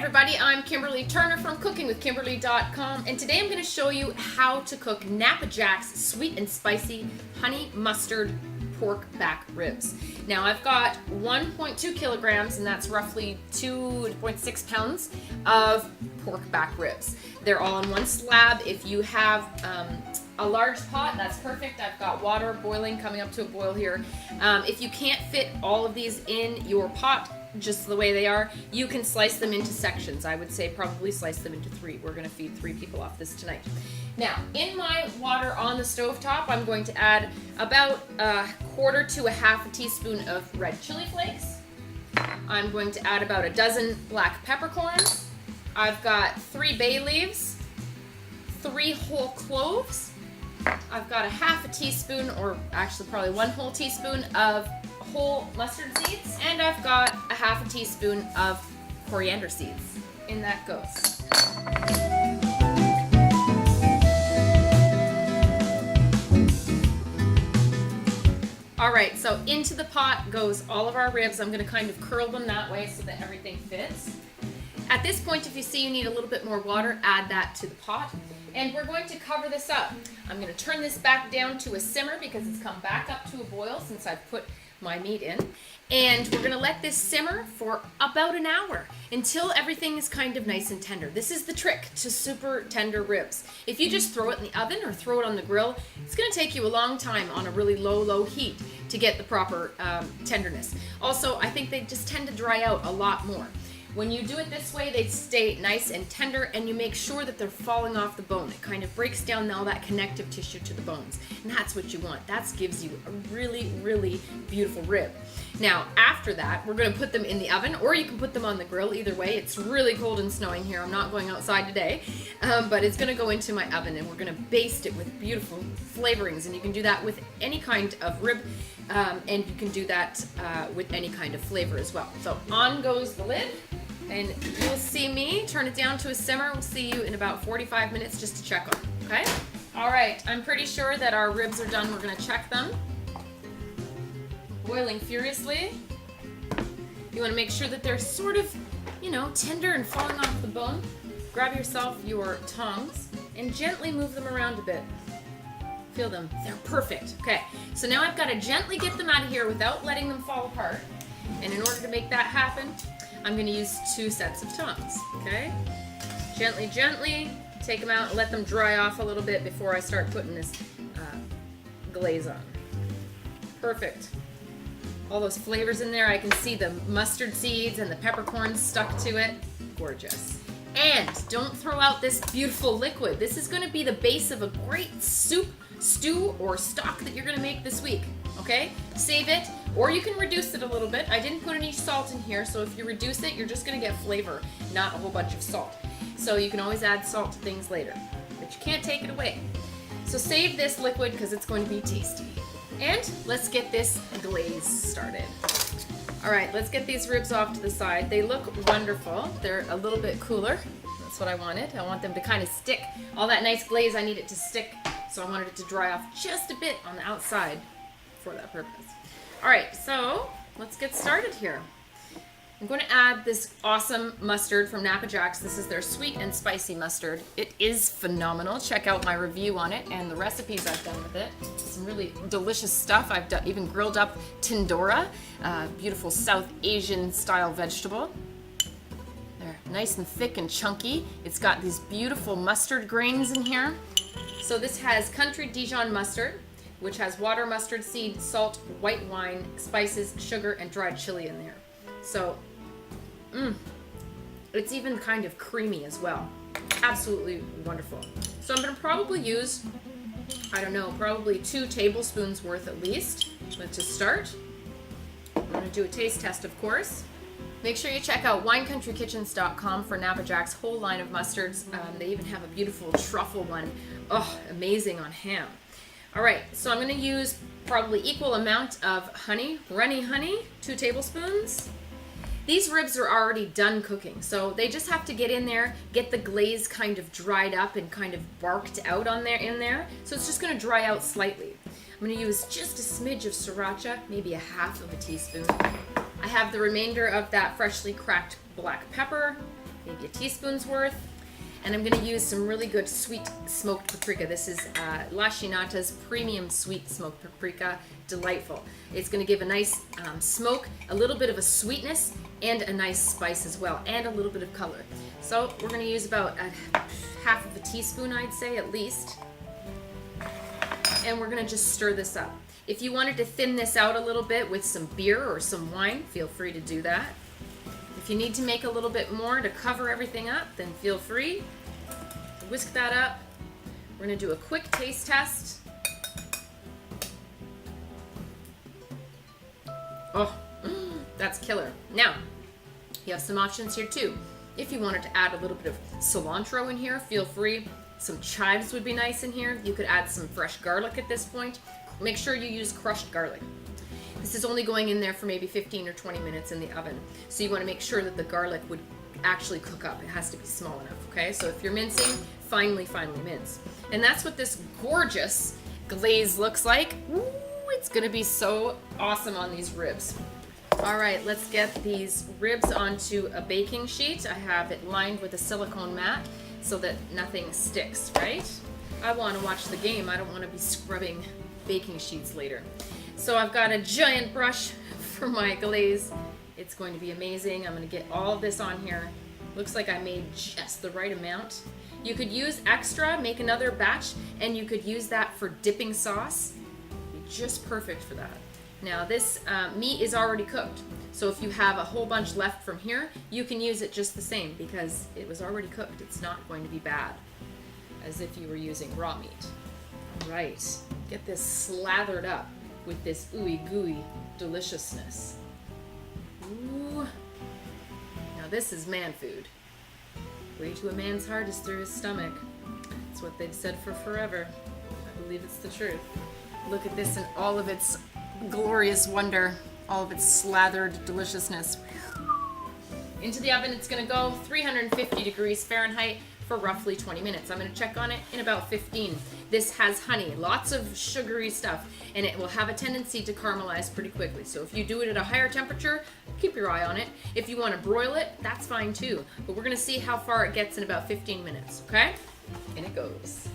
everybody, I'm Kimberly Turner from cookingwithkimberly.com, and today I'm going to show you how to cook Napa Jack's sweet and spicy honey mustard pork back ribs. Now I've got 1.2 kilograms, and that's roughly 2.6 pounds of pork back ribs. They're all in one slab. If you have a large pot, that's perfect. I've got water boiling, coming up to a boil here. If you can't fit all of these in your pot just the way they are, you can slice them into sections. I would say probably slice them into 3. We're going to feed 3 people off this tonight. Now, in my water on the stove top, I'm going to add about a quarter to a half a teaspoon of red chili flakes. I'm going to add about a dozen black peppercorns. I've got 3 bay leaves, 3 whole cloves. I've got a half a teaspoon, or actually probably 1 whole teaspoon of whole mustard seeds, and I've got a half a teaspoon of coriander seeds. In that goes. Alright, so into the pot goes all of our ribs. I'm going to kind of curl them that way so that everything fits. At this point, if you see you need a little bit more water, add that to the pot. And we're going to cover this up. I'm going to turn this back down to a simmer because it's come back up to a boil since I've put my meat in. And we're going to let this simmer for about an hour until everything is kind of nice and tender. This is the trick to super tender ribs. If you just throw it in the oven or throw it on the grill, it's going to take you a long time on a really low heat to get the proper tenderness. Also, I think they just tend to dry out a lot more. When you do it this way, they stay nice and tender, and you make sure that they're falling off the bone. It kind of breaks down all that connective tissue to the bones, and that's what you want. That gives you a really beautiful rib. Now, after that, we're going to put them in the oven, or you can put them on the grill. Either way, it's really cold and snowing here. I'm not going outside today, but it's going to go into my oven, and we're going to baste it with beautiful flavorings, and you can do that with any kind of rib, and you can do that with any kind of flavor as well. So on goes the lid. And you'll see me turn it down to a simmer. We'll see you in about 45 minutes just to check on them, okay? All right, I'm pretty sure that our ribs are done. We're gonna check them. Boiling furiously. You wanna make sure that they're sort of, tender and falling off the bone. Grab yourself your tongs and gently move them around a bit. Feel them, they're perfect. Okay, so now I've gotta gently get them out of here without letting them fall apart. And in order to make that happen, I'm going to use 2 sets of tongs, okay? Gently take them out and let them dry off a little bit before I start putting this glaze on. Perfect. All those flavors in there. I can see the mustard seeds and the peppercorns stuck to it. Gorgeous. And don't throw out this beautiful liquid. This is going to be the base of a great soup, stew, or stock that you're going to make this week, okay? Save it. Or you can reduce it a little bit. I didn't put any salt in here, so if you reduce it, you're just going to get flavor, not a whole bunch of salt. So you can always add salt to things later, but you can't take it away. So save this liquid because it's going to be tasty. And let's get this glaze started. All right, let's get these ribs off to the side. They look wonderful. They're a little bit cooler. That's what I wanted. I want them to kind of stick. All that nice glaze, I need it to stick, so I wanted it to dry off just a bit on the outside for that purpose. All right, so let's get started here. I'm going to add this awesome mustard from Napa Jack's. This is their sweet and spicy mustard. It is phenomenal. Check out my review on it and the recipes I've done with it. Some really delicious stuff. I've done, even grilled up tindora, beautiful South Asian style vegetable. They're nice and thick and chunky. It's got these beautiful mustard grains in here. So this has country Dijon mustard, which has water, mustard seed, salt, white wine, spices, sugar, and dried chili in there. So, it's even kind of creamy as well. Absolutely wonderful. So I'm going to probably use, probably 2 tablespoons worth at least to start. I'm going to do a taste test, of course. Make sure you check out WineCountryKitchens.com for Napa Jack's whole line of mustards. They even have a beautiful truffle one. Oh, amazing on ham. All right, so I'm going to use probably equal amount of honey, runny honey, 2 tablespoons. These ribs are already done cooking, so they just have to get in there, get the glaze kind of dried up and kind of barked out in there. So it's just going to dry out slightly. I'm going to use just a smidge of sriracha, maybe a half of a teaspoon. I have the remainder of that freshly cracked black pepper, maybe a teaspoon's worth. And I'm going to use some really good sweet smoked paprika. This is Chinata's premium sweet smoked paprika. Delightful. It's going to give a nice smoke, a little bit of a sweetness, and a nice spice as well, and a little bit of color. So we're going to use about half of a teaspoon, I'd say, at least. And we're going to just stir this up. If you wanted to thin this out a little bit with some beer or some wine, feel free to do that. If you need to make a little bit more to cover everything up, then feel free. Whisk that up. We're going to do a quick taste test. Oh, that's killer. Now, you have some options here too. If you wanted to add a little bit of cilantro in here, feel free. Some chives would be nice in here. You could add some fresh garlic at this point. Make sure you use crushed garlic. This is only going in there for maybe 15 or 20 minutes in the oven. So you want to make sure that the garlic would actually cook up. It has to be small enough, okay? So if you're mincing, finely mince. And that's what this gorgeous glaze looks like. Ooh, it's gonna be so awesome on these ribs. All right, let's get these ribs onto a baking sheet. I have it lined with a silicone mat so that nothing sticks, right? I want to watch the game. I don't want to be scrubbing baking sheets later. So I've got a giant brush for my glaze. It's going to be amazing. I'm going to get all of this on here. Looks like I made just the right amount. You could use extra, make another batch, and you could use that for dipping sauce. Be just perfect for that. Now this meat is already cooked. So if you have a whole bunch left from here, you can use it just the same because it was already cooked. It's not going to be bad as if you were using raw meat. All right, get this slathered up with this ooey gooey deliciousness. Ooh. Now this is man food. Way to a man's heart is through his stomach. That's what they've said for forever. I believe it's the truth. Look at this in all of its glorious wonder, all of its slathered deliciousness. Into the oven, it's gonna go 350 degrees Fahrenheit for roughly 20 minutes. I'm gonna check on it in about 15. This has honey, lots of sugary stuff, and it will have a tendency to caramelize pretty quickly. So if you do it at a higher temperature, keep your eye on it. If you want to broil it, that's fine too. But we're gonna see how far it gets in about 15 minutes, okay? In it goes.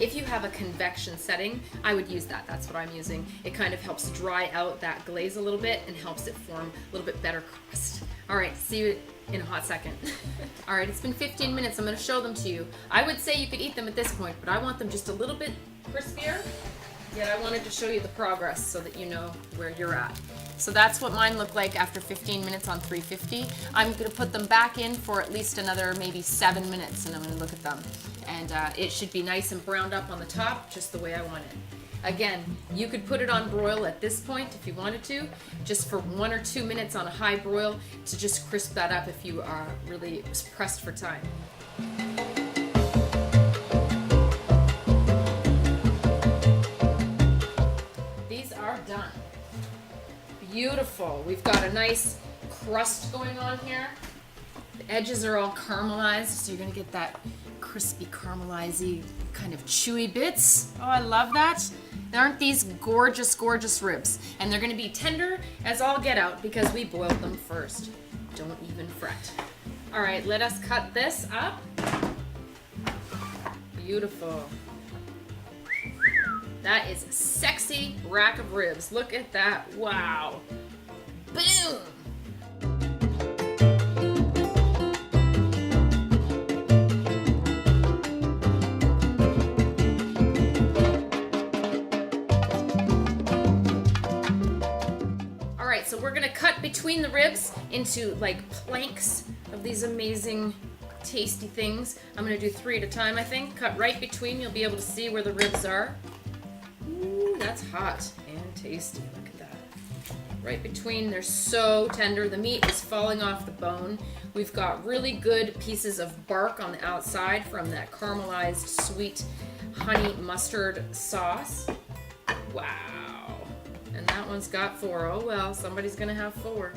If you have a convection setting, I would use that. That's what I'm using. It kind of helps dry out that glaze a little bit and helps it form a little bit better crust. All right, see you in a hot second. All right, it's been 15 minutes. I'm gonna show them to you. I would say you could eat them at this point, but I want them just a little bit crispier. Yet I wanted to show you the progress so that you know where you're at. So that's what mine look like after 15 minutes on 350. I'm gonna put them back in for at least another maybe 7 minutes, and I'm gonna look at them. And it should be nice and browned up on the top, just the way I want it. Again, you could put it on broil at this point if you wanted to, just for 1 or 2 minutes on a high broil to just crisp that up if you are really pressed for time. These are done. Beautiful. We've got a nice crust going on here. The edges are all caramelized, so you're gonna get that crispy, caramelized, kind of chewy bits. Oh, I love that. Aren't these gorgeous, gorgeous ribs? And they're gonna be tender as all get out because we boiled them first. Don't even fret. All right, let us cut this up. Beautiful. That is a sexy rack of ribs. Look at that, wow. Boom. So we're gonna cut between the ribs into like planks of these amazing tasty things. I'm gonna do 3 at a time, I think. Cut right between, you'll be able to see where the ribs are. Ooh, that's hot and tasty, look at that. Right between, they're so tender. The meat is falling off the bone. We've got really good pieces of bark on the outside from that caramelized sweet honey mustard sauce. Wow. And that one's got 4. Oh well, somebody's gonna have 4.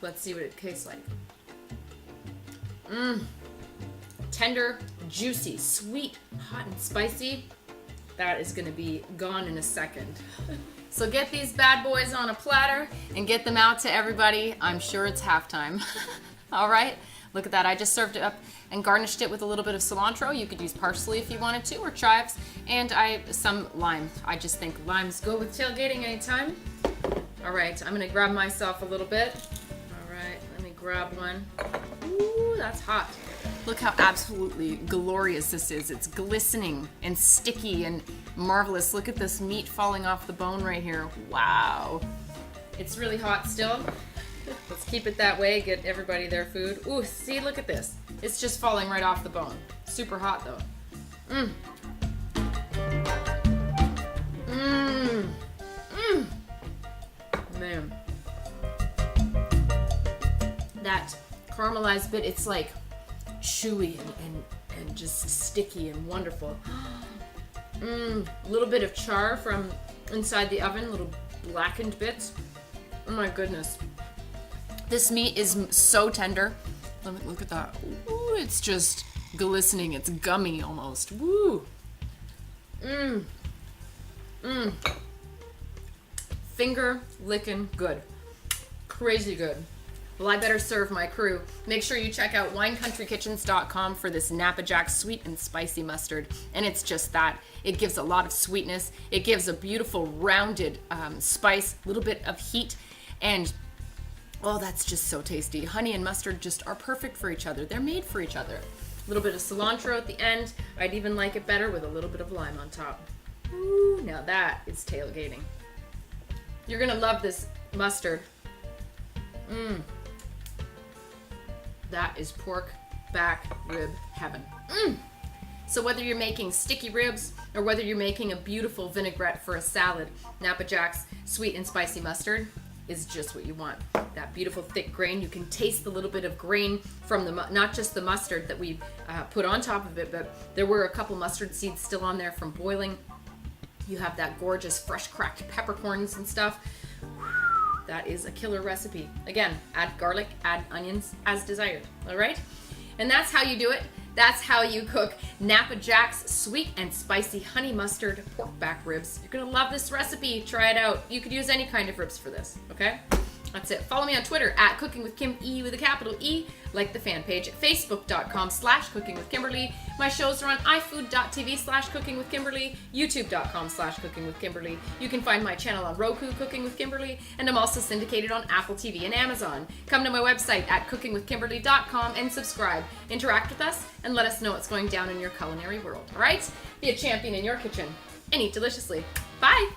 Let's see what it tastes like. Mmm. Tender, juicy, sweet, hot and spicy. That is gonna be gone in a second. So get these bad boys on a platter and get them out to everybody. I'm sure it's halftime. All right, Look at that. I just served it up and garnished it with a little bit of cilantro. You could use parsley if you wanted to, or chives, and some lime. I just think limes go with tailgating anytime. All right, I'm gonna grab myself a little bit. All right, let me grab one. Ooh, that's hot. Look how absolutely glorious this is. It's glistening and sticky and marvelous. Look at this meat falling off the bone right here. Wow. It's really hot still. Let's keep it that way, get everybody their food. Ooh, see, look at this. It's just falling right off the bone. Super hot though. Mmm. Mmm. Mmm. Man. That caramelized bit, it's like chewy and just sticky and wonderful. Mmm. A little bit of char from inside the oven, little blackened bits. Oh my goodness. This meat is so tender. Look at that. Ooh, it's just glistening. It's gummy almost. Woo. Mmm. Mmm. Finger licking good. Crazy good. Well, I better serve my crew. Make sure you check out winecountry.kitchens.com for this Napa Jack sweet and spicy mustard. And it's just that. It gives a lot of sweetness. It gives a beautiful rounded spice, a little bit of heat, and oh, that's just so tasty. Honey and mustard just are perfect for each other. They're made for each other. A little bit of cilantro at the end. I'd even like it better with a little bit of lime on top. Ooh, now that is tailgating. You're gonna love this mustard. Mmm. That is pork back rib heaven. Mmm. So whether you're making sticky ribs or whether you're making a beautiful vinaigrette for a salad, Napa Jack's sweet and spicy mustard is just what you want. That beautiful thick grain. You can taste the little bit of grain from the, not just the mustard that we put on top of it, but there were a couple mustard seeds still on there from boiling. You have that gorgeous fresh cracked peppercorns and stuff. That is a killer recipe. Again, add garlic, add onions as desired, all right? And that's how you do it. That's how you cook Napa Jack's sweet and spicy honey mustard pork back ribs. You're gonna love this recipe. Try it out. You could use any kind of ribs for this, okay? That's it. Follow me on Twitter at Cooking with Kim E with a capital E. Like the fan page at facebook.com/cookingwithkimberly. My shows are on ifood.tv/cookingwithkimberly, youtube.com/cookingwithkimberly. You can find my channel on Roku, Cooking with Kimberly, and I'm also syndicated on Apple TV and Amazon. Come to my website at cookingwithkimberly.com and subscribe. Interact with us and let us know what's going down in your culinary world. All right? Be a champion in your kitchen and eat deliciously. Bye!